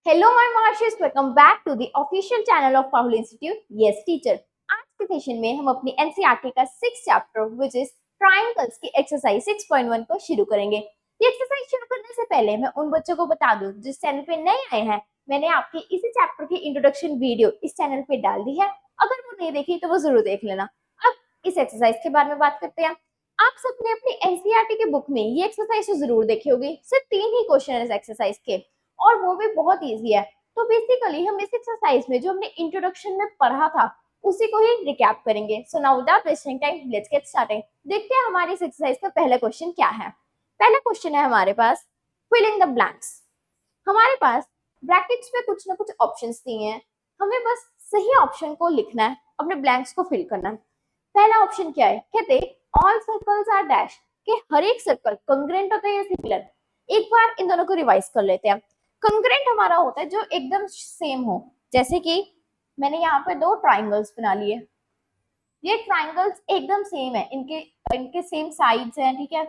Hello, my Marshes. Welcome back to the official channel of Pahul Institute. Yes, teacher. आज के session में हम अपनी एनसीईआरटी का 6th chapter which is triangles की एक्सरसाइज 6.1 को शुरू करेंगे। ये एक्सरसाइज शुरू करने से पहले मैं उन बच्चों को बता दूं जिस चैनल पे नए आए हैं, मैंने आपके इसी चैप्टर की इंट्रोडक्शन वीडियो इस चैनल पे डाल दी है। अगर वो नहीं देखी तो वो जरूर देख लेना। अब इस एक्सरसाइज के बारे में बात करते हैं। आप सबने अपनी एनसीईआरटी के बुक में ये एक्सरसाइज तो जरूर देखी होगी। सिर्फ 3 ही क्वेश्चन है इस एक्सरसाइज के और वो भी बहुत इजी है। तो बेसिकली हम इस एक्सरसाइज में जो हमने इंट्रोडक्शन में पढ़ा था उसी को ही रिकैप करेंगे। So now without wasting time let's get started. देखते हैं हमारी इस एक्सरसाइज का पहला क्वेश्चन क्या है। पहला क्वेश्चन है हमारे पास फिलिंग द ब्लैंक्स। हमारे पास ब्रैकेट्स में कुछ ना कुछ ऑप्शंस दिए हैं, हमें बस सही ऑप्शन को लिखना है, अपने ब्लैंक्स को फिल करना है। पहला ऑप्शन क्या है, कहते ऑल सर्कल्स आर डैश, कि हर एक सर्कल कंग्रेंट होता है या सिमिलर। एक बार इन दोनों को रिवाइज कर लेते हैं। कंग्रेंट हमारा होता है जो एकदम सेम हो, जैसे कि मैंने यहाँ पे दो ट्राइंगल्स बना लिए, ये ट्राइंगल्स एकदम सेम है, इनके इनके सेम साइड्स हैं, ठीक है,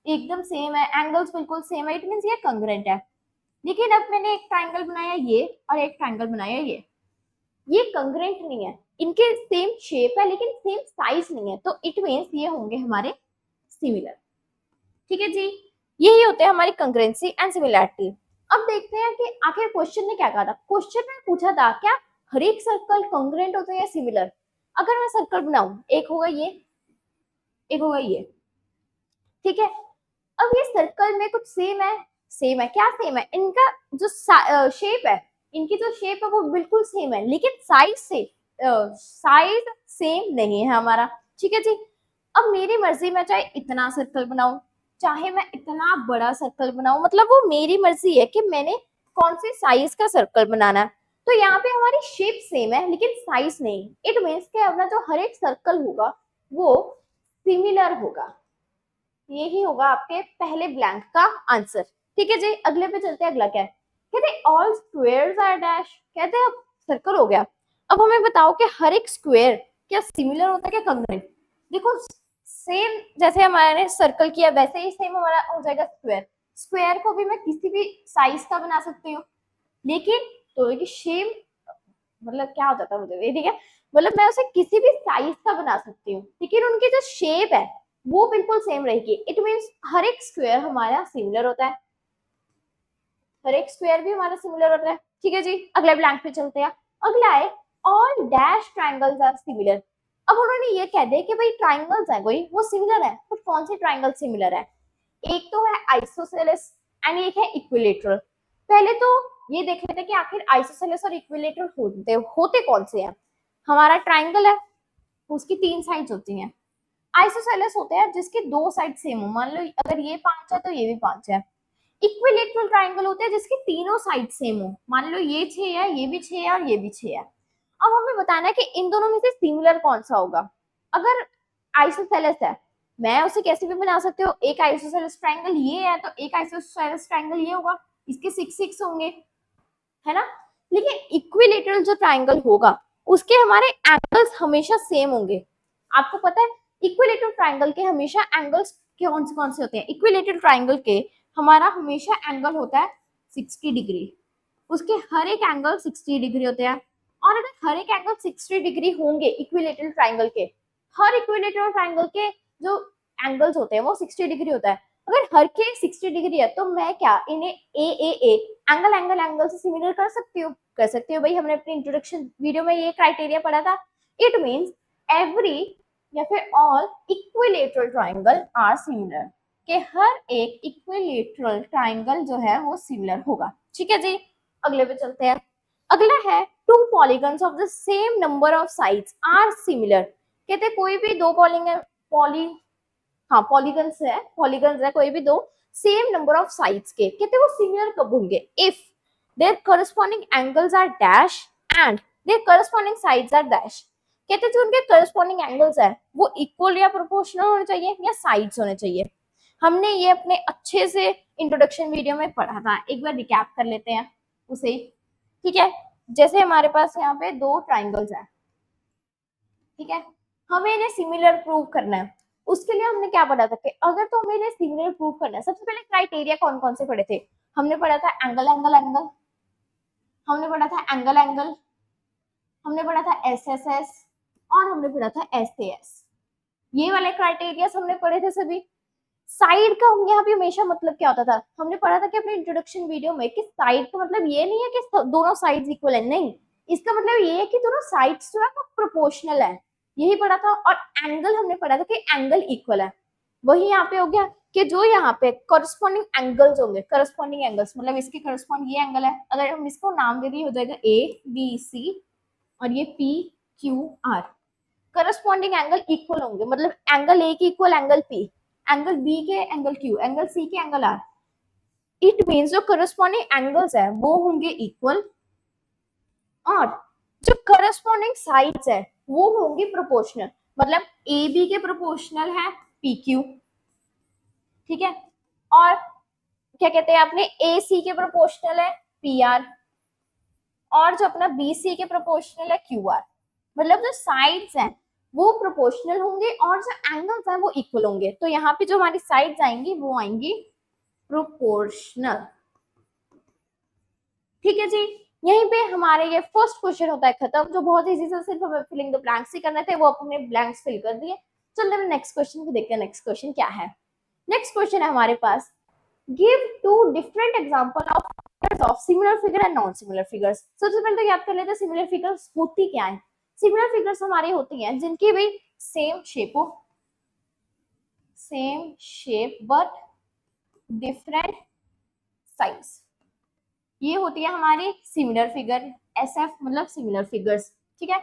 एकदम सेम है, एंगल्स बिल्कुल सेम है, इट मींस ये कंग्रेंट है। लेकिन अब मैंने एक ट्राइंगल बनाया ये और एक ट्राइंगल बनाया ये कंग्रेंट नहीं है, इनके सेम शेप है लेकिन सेम साइज नहीं है, तो इट मींस ये होंगे हमारे सिमिलर। ठीक है जी, यही होते हैं हमारी कंग्रेंसी एंड सिमिलैरिटी। अब देखते हैं कि आखिर क्वेश्चन ने क्या कहा था। क्वेश्चन में पूछा था क्या हर एक सर्कल कांग्रुएंट होते हैं या सिमिलर। अगर मैं सर्कल बनाऊं, एक होगा ये, एक होगा ये, ठीक है। अब ये सर्कल में कुछ सेम है, सेम है, क्या सेम है, इनका जो शेप है, इनकी जो शेप है वो बिल्कुल सेम है, लेकिन साइज सेम नहीं है हमारा। ठीक है जी। अब मेरी मर्जी, मैं चाहे इतना सर्कल बनाऊं चाहे मैं इतना बड़ा सर्कल बनाऊं, मतलब वो मेरी मर्जी है कि मैंने कौन सी साइज का सर्कल बनाना है। तो यहाँ पे हमारी शेप सेम है लेकिन साइज नहीं, इट मीन्स कि अपना जो हर एक सर्कल होगा वो सिमिलर होगा। यही होगा आपके पहले ब्लैंक का आंसर। ठीक है जी, अगले पे चलते हैं। अगला क्या है, कहते ऑल स्क्वायर्स आर डैश। कहते हैं अब सर्कल हो गया, अब हमें बताओ कि हर एक स्क्वायर क्या सिमिलर होता है क्या कंग्रेंट। देखो सेम जैसे हमारे सर्कल किया वैसे ही सेम हमारा हो जाएगा स्क्वायर। स्क्वायर को भी मैं किसी भी साइज का बना सकती हूँ, लेकिन तो ये शेम मतलब क्या हो जाता है मुझे, ठीक है, मतलब मैं उसे किसी भी साइज का बना सकती हूँ, लेकिन उनकी जो शेप है वो बिल्कुल सेम रहेगी। इट मींस हर एक स्क्वायर हमारा सिमिलर होता है, हर एक स्क्वायर भी हमारा सिमिलर होता है। ठीक है जी, अगले ब्लैंक पे चलते हैं। अगला है all dash triangles are similar. अब उन्होंने ये कह दिया कि भाई ट्राइंगल्स है कोई वो सिमिलर है, तो कौन सी ट्राइंगल सिमिलर है। एक तो है आइसोसेलेस एंड एक है इक्विलेटरल। पहले तो ये देख लेते हैं कि आखिर आइसोसेलेस और इक्विलेटरल होते कौन से हैं। हमारा ट्राइंगल है, उसकी 3 साइड्स होती हैं। आइसोसेलेस होते हैं जिसके 2 साइड सेम हो, मान लो अगर ये 5 है तो ये भी 5 है। इक्विलेटरल ट्राइंगल होते हैं जिसके तीनों साइड सेम हो, मान लो ये 6 है, ये भी 6 है और ये भी 6 है। अब हमें बताना है कि इन दोनों में से सिमिलर कौन सा होगा। अगर आइसोसेलेस है, मैं उसे कैसे भी बना सकते हो, एक आइसोसेलेस ट्राइंगल ये है तो एक आइसोसेलेस ट्राइंगल ये होगा, इसके 6 होंगे, है ना। लेकिन इक्विलेटरल जो ट्राइंगल होगा उसके हमारे एंगल्स हमेशा सेम होंगे। आपको पता है इक्विलेटरल ट्राइंगल के हमेशा एंगल्स कौन से होते हैं। इक्विलेटरल ट्राइंगल के हमारा हमेशा एंगल होता है 60 डिग्री, उसके हर एक एंगल 60 डिग्री होते हैं। और अगर हर एक एंगल 60 डिग्री होंगे इक्विलेटरल ट्राइंगल के, हर इक्विलेटरल ट्राइंगल के जो एंगल्स होते हैं वो 60 डिग्री होता है। अगर हर के 60 डिग्री है तो मैं क्या इन्हें ए एंगल एंगल एंगल से सिमिलर कर सकती हूँ भाई, हमने अपनी इंट्रोडक्शन वीडियो में ये क्राइटेरिया पढ़ा था। इट मींस एवरी या फिर all equilateral triangle are similar, कि हर एक इक्विलेटरल ट्राइंगल जो है वो सिमिलर होगा। ठीक है जी, अगले पे चलते हैं। अगला है two polygons of the same number of sides are similar. कहते कोई भी दो पॉलीगन्स है कोई भी दो सेम नंबर ऑफ साइड्स के, कहते वो सिमिलर कब होंगे, if their corresponding angles are dash and their corresponding sides are dash. कहते जो उनके करस्पॉन्डिंग एंगल्स है वो इक्वल या प्रोपोर्शनल होने चाहिए या साइड्स होने चाहिए। हमने ये अपने अच्छे से इंट्रोडक्शन वीडियो में पढ़ा था, एक बार रिकैप कर लेते हैं उसे। ठीक है, जैसे हमारे पास यहाँ पे दो ट्राइंगल्स हैं, ठीक है, हमें इन्हें सिमिलर प्रूव करना है। उसके लिए हमने क्या पढ़ा था कि अगर तो हमें इन्हें सिमिलर प्रूव करना है, सबसे पहले क्राइटेरिया कौन कौन से पढ़े थे। हमने पढ़ा था एंगल एंगल एंगल, हमने पढ़ा था एंगल एंगल, हमने पढ़ा था एसएसएस और हमने पढ़ा था एसएएस। ये वाले क्राइटेरिया हमने पढ़े थे सभी। साइड का हम यहाँ पे हमेशा मतलब क्या होता था, हमने पढ़ा था कि अपने इंट्रोडक्शन वीडियो में कि साइड का मतलब ये नहीं है कि दोनों साइड्स इक्वल है, नहीं, इसका मतलब ये है कि दोनों साइड्स जो है वो प्रोपोर्शनल है, यही पढ़ा था। और एंगल हमने पढ़ा था कि एंगल इक्वल है, वही यहाँ पे हो गया कि जो यहाँ पे करस्पॉन्डिंग एंगल्स होंगे, करस्पॉन्डिंग एंगल्स मतलब इसके करस्पॉन्ड ये एंगल है, अगर हम इसको नाम दे दिए हो जाएगा ए बी सी और ये P Q R, corresponding angle equal होंगे, मतलब एंगल ए की equal angle P, angle B के एंगल क्यू, एंगल सी के एंगल आर। इट मीन्स जो करस्पॉन्डिंग एंगल्स है वो होंगे इक्वल और जो करस्पॉन्डिंग साइड्स है वो होंगी प्रोपोर्शनल, मतलब ए बी के प्रोपोर्शनल है पी क्यू, ठीक है, और क्या कहते हैं अपने ए सी के प्रोपोर्शनल है पी आर, और जो अपना बी सी के प्रोपोर्शनल है क्यू आर। मतलब जो साइड्स हैं वो प्रोपोर्शनल होंगे और जो एंगल्स हैं वो इक्वल होंगे। तो यहाँ पे जो हमारी साइड्स आएंगी वो आएंगी प्रोपोर्शनल, ठीक है जी। यहीं पे हमारे ये फर्स्ट क्वेश्चन होता है खत्म, जो बहुत इजी से सिर्फ हमें फिलिंग द ब्लैंक्स ही करने थे, वो अपने ब्लैंक्स फिल कर दिए। चलिए हम नेक्स्ट क्वेश्चन को देखते हैं, नेक्स्ट क्वेश्चन क्या है। नेक्स्ट क्वेश्चन है हमारे पास, give two different example of similar figure and non similar figures. सबसे पहले तो याद कर लेते हैं सिमिलर फिगर्स होती क्या है। सिमिलर फिगर्स हमारी होती हैं जिनकी भी सेम शेप हो, same shape but different size, ये होती है हमारी सिमिलर फिगर, एसएफ मतलब सिमिलर फिगर्स, ठीक है।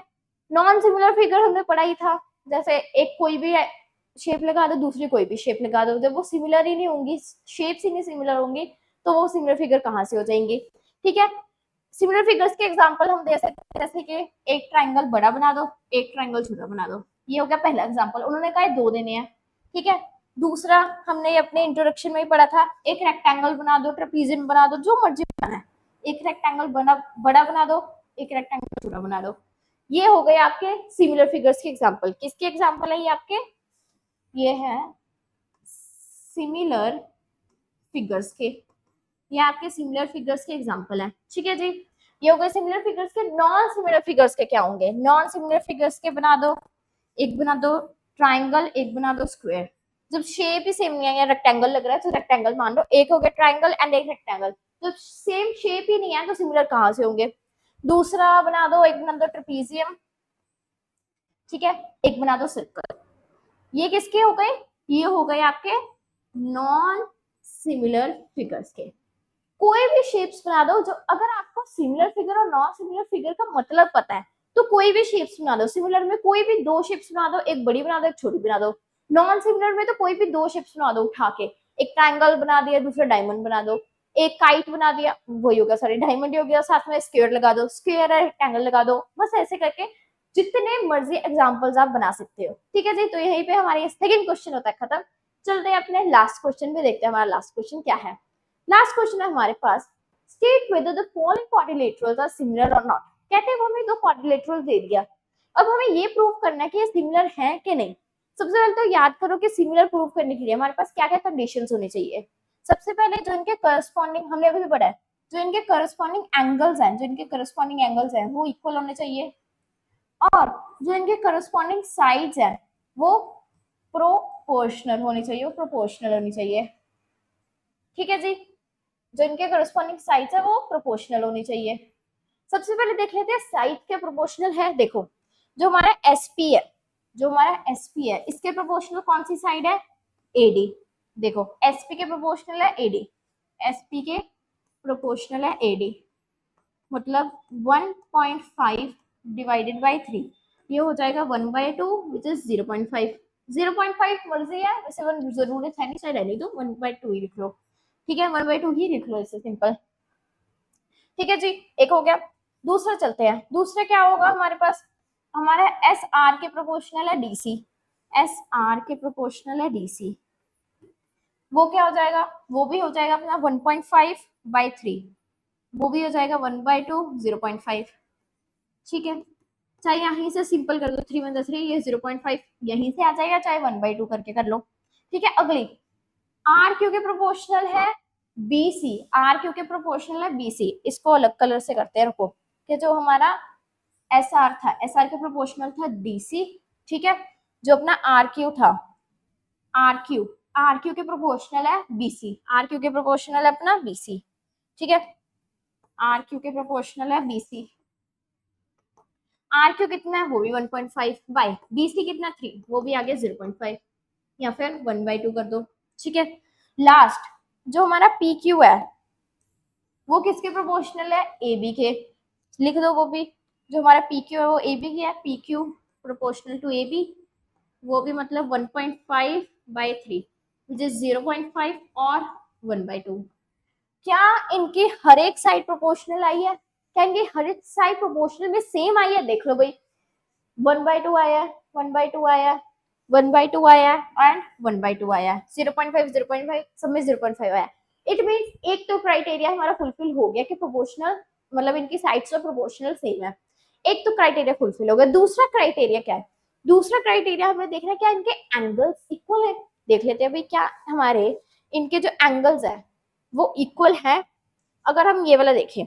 नॉन सिमिलर फिगर हमने पढ़ा ही था, जैसे एक कोई भी शेप लगा दो, दूसरी कोई भी शेप लगा दो, जब वो सिमिलर ही नहीं होंगी, शेप्स ही नहीं सिमिलर होंगी, तो वो सिमिलर फिगर कहाँ से हो जाएंगी, ठीक है। सिमिलर फिगर्स के एग्जांपल हम दे सकते हैं, जैसे कि एक ट्राइंगल बड़ा बना दो, एक ट्राइंगल छोटा बना दो, ये हो गया पहला एग्जांपल, उन्होंने कहा दो देने हैं, ठीक है। दूसरा हमने अपने इंट्रोडक्शन में ही पढ़ा था, एक रेक्टेंगल बना दो, ट्रेपीजियम बना दो, जो मर्जी बनाना है, एक रेक्टेंगल बड़ा बना दो, एक रेक्टेंगल छोटा बना दो। ये हो गए आपके सिमिलर फिगर्स के एग्जांपल। किसके एग्जांपल है ये आपके, ये है सिमिलर फिगर्स के, ये आपके सिमिलर फिगर्स के एग्जांपल है, ठीक है जी। ये हो गए सिमिलर फिगर्स के। नॉन सिमिलर फिगर्स के क्या होंगे, नॉन सिमिलर फिगर्स के बना दो, एक बना दो ट्राइंगल, एक बना दो स्क्वायर। जब शेप ही सेम नहीं है, रेक्टेंगल लग रहा है तो रेक्टेंगल मान लो, एक हो गया ट्राइंगल एंड एक रेक्टेंगल, तो सेम शेप ही नहीं है तो सिमिलर कहां से होंगे। दूसरा बना दो, एक बना दो ट्रेपीजियम, ठीक है, एक बना दो सर्कल। ये किसके हो गए, ये हो गए आपके नॉन सिमिलर फिगर्स के। कोई भी शेप्स बना दो, जो अगर आपको सिमिलर फिगर और नॉन सिमिलर फिगर का मतलब पता है तो कोई भी शेप्स बना दो। सिमिलर में कोई भी दो शेप्स बना दो, एक बड़ी बना दो, एक छोटी बना दो। नॉन सिमिलर में तो कोई भी दो शेप्स बना दो उठा के, एक ट्राइंगल बना दिया, दूसरा डायमंड बना दो, एक काइट बना दिया, वही हो गया, सॉरी डायमंड हो गया, साथ में स्क्वायर लगा दो, स्क्वायर है रेक्टेंगल लगा दो, बस ऐसे करके जितने मर्जी एग्जाम्पल्स आप बना सकते हो, ठीक है जी। तो यहीं पे हमारी सेकंड क्वेश्चन होता है खत्म। चलते हैं अपने लास्ट क्वेश्चन पे, देखते हैं हमारा लास्ट क्वेश्चन क्या है। लास्ट क्वेश्चन है हमारे पास, state whether the following quadrilaterals are similar or not। कहते हैं वो हमें दो quadrilaterals दे दिया, अब हमें ये प्रूव करना है कि ये सिमिलर हैं कि नहीं। सबसे पहले तो याद करो कि सिमिलर प्रूव करने के लिए हमारे पास क्या क्या कंडीशंस होनी चाहिए। सबसे पहले जो इनके करस्पॉन्डिंग, हमने अभी भी पढ़ा है, जो इनके करस्पॉन्डिंग एंगल्स हैं, जो इनके करस्पॉन्डिंग एंगल्स हैं वो इक्वल होने चाहिए, और जो इनके करस्पॉन्डिंग साइड्स हैं वो प्रोपोर्शनल होनी चाहिए, वो प्रोपोर्शनल होनी चाहिए, ठीक है जी। जो इनके करस्पॉन्डिंग साइड्स है वो प्रोपोर्शनल होनी चाहिए। सबसे पहले देख लेते हैं साइड के प्रोपोर्शनल है। देखो जो हमारा एसपी है, जो हमारा एसपी है, इसके प्रोपोर्शनल कौन सी साइड है, एडी। देखो एसपी के प्रोपोर्शनल है एडी, एसपी के प्रोपोर्शनल है एडी, मतलब 1.5 डिवाइडेड बाय 3, ये हो जाएगा 1/2 विच इज 0.5। 0.5 मर्जी है, वैसे वन जरूरत है नहीं, चाहे रहने दो, 1/2 ही लिख लो, ठीक है, 1/2 ही लिख लो, इससे सिंपल, ठीक है जी। एक हो गया। दूसरा चलते हैं, दूसरा क्या होगा हमारे पास, हमारा एस आर के प्रोपोर्शनल है डीसी, एस आर के प्रोपोर्शनल है डीसी, वो क्या हो जाएगा, वो भी हो जाएगा अपना 1.5/3, वो भी हो जाएगा 1/2 0.5, ठीक है। चाहे यहीं से सिंपल कर दो, 3 1 3, ये 0.5 यहीं से आ जाएगा, चाहे 1/2 करके कर लो, ठीक है। अगली आर क्योंकि प्रोपोर्शनल है बी सी, आर क्यू के प्रोपोर्शनल है बी सी, इसको अलग कलर से करते हैं, रुको, कि जो हमारा एस आर था, एस आर के प्रोपोर्शनल था डी सी, ठीक है, जो अपना आर क्यू था, आर क्यू, आर क्यू के प्रोपोर्शनल है बी सी, आर क्यू के प्रोपोर्शनल है अपना बी सी, ठीक है, आर क्यू के प्रोपोर्शनल है बी सी, आर क्यू कितना है वो भी 1.5 बाई बी सी कितना 3, वो भी आगे 0.5 या फिर 1/2 कर दो, ठीक है। लास्ट जो हमारा पी क्यू है वो किसके प्रोपोर्शनल है, ए बी के, लिख दो वो भी, जो हमारा पी क्यू है वो ए बी की है, P Q proportional to A B, वो भी मतलब 1.5/3 विच इज 0.5 और 1/2। क्या इनकी हर एक साइड प्रोपोर्शनल आई है, क्या इनकी हर एक साइड प्रोपोर्शनल में सेम आई है, देख लो भाई, 1/2 आया है, 1/2 आया है, 1/2 आया है एंड 1/2 आया है, 0.5 0.5 सब में 0.5 आया है। इट मीन्स एक तो क्राइटेरिया हमारा फुलफिल हो गया कि प्रोपोर्शनल मतलब इनकी साइड्स और प्रोपोर्शनल सेम है, एक तो क्राइटेरिया फुलफिल हो गया। दूसरा क्राइटेरिया क्या है, दूसरा क्राइटेरिया हमें देखना है क्या इनके एंगल्स इक्वल है, देख लेते हैं भाई क्या हमारे इनके जो एंगल्स है वो इक्वल है। अगर हम ये वाला देखें,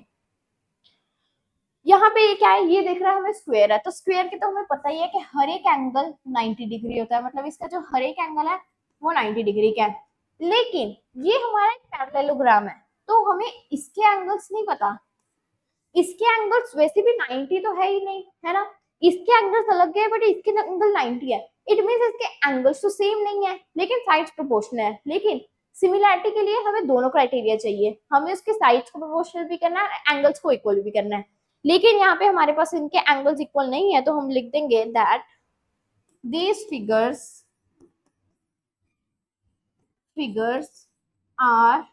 यहाँ पे ये क्या है, ये देख रहा है हमें स्क्वायर है, तो स्क्वायर के तो हमें पता ही है कि हर एक एंगल 90 डिग्री होता है, मतलब इसका जो हर एक एंगल है वो 90 डिग्री का है। लेकिन ये हमारा एक पैरेललोग्राम है तो हमें इसके एंगल्स नहीं पता, इसके एंगल्स वैसे भी 90 तो है ही नहीं, है ना, इसके एंगल्स अलग है बट इसके एंगल 90 है, इट मींस इसके एंगल्स तो सेम नहीं है लेकिन साइड्स प्रोपोर्शनल है। लेकिन सिमिलैरिटी के लिए हमें दोनों क्राइटेरिया चाहिए, हमें उसके साइड्स को प्रोपोर्शनल भी करना है, एंगल्स को इक्वल भी करना है। लेकिन यहाँ पे हमारे पास इनके एंगल्स इक्वल नहीं है तो हम लिख देंगे that these figures are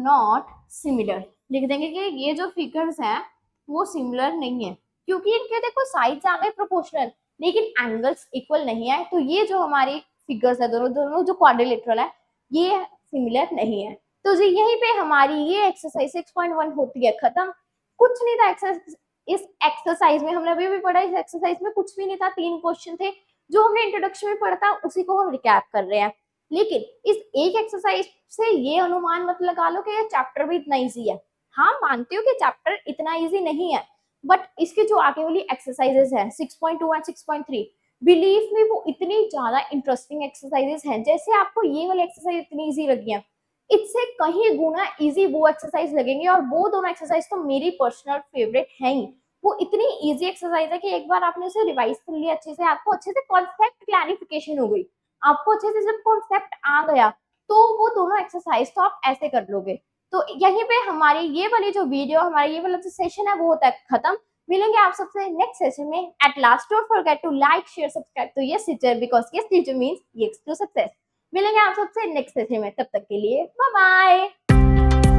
not similar, लिख देंगे कि ये जो फिगर्स हैं वो सिमिलर नहीं है, क्योंकि इनके देखो साइड्स आ गए प्रोपोर्शनल लेकिन एंगल्स इक्वल नहीं है, तो ये जो हमारी फिगर्स है दोनों दोनों जो क्वाड्रिलेटरल है ये सिमिलर नहीं है। तो जी यहीं पे हमारी ये एक्सरसाइज 6.1 होती है खत्म। कुछ नहीं था एक्सरसाइज, इस एक्सरसाइज में हमने अभी भी पढ़ा, इस एक्सरसाइज में कुछ भी नहीं था, 3 क्वेश्चन थे जो हमने इंट्रोडक्शन में पढ़ा था उसी को हम रिकैप कर रहे हैं। लेकिन इस एक एक्सरसाइज से ये अनुमान मत लगा लो कि ये चैप्टर भी इतना इजी है, हाँ मानती हूँ कि चैप्टर इतना इजी नहीं है, बट इसके जो आगे वाली एक्सरसाइजेस हैं 6.2 एंड 6.3 बिलीव में वो इतनी ज्यादा इंटरेस्टिंग एक्सरसाइजेस हैं, जैसे आपको ये वाली एक्सरसाइज इतनी इजी लगी है इससे कहीं गुना इजी वो एक्सरसाइज लगेंगे, और वो दोनों एक्सरसाइज तो मेरी पर्सनल फेवरेट है ही। वो इतनी इजी एक्सरसाइज है कि एक बार आपने उसे रिवाइज कर लिया अच्छे से, आपको अच्छे से कॉन्सेप्ट क्लैरिफिकेशन हो गई, आपको अच्छे से जब कॉन्सेप्ट आ गया तो वो दोनों एक्सरसाइज तो आप ऐसे कर लोगे। तो यहीं पे हमारी ये वाली जो वीडियो, हमारा ये वाला जो सेशन है वो होता है खत्म। मिलेंगे आप सबसे नेक्स्ट सेशन में। At last don't forget to like share subscribe to yes teacher because yes teacher means yes to success. मिलेंगे आप सबसे नेक्स्ट सेशन में, तब तक के लिए बाय बाय।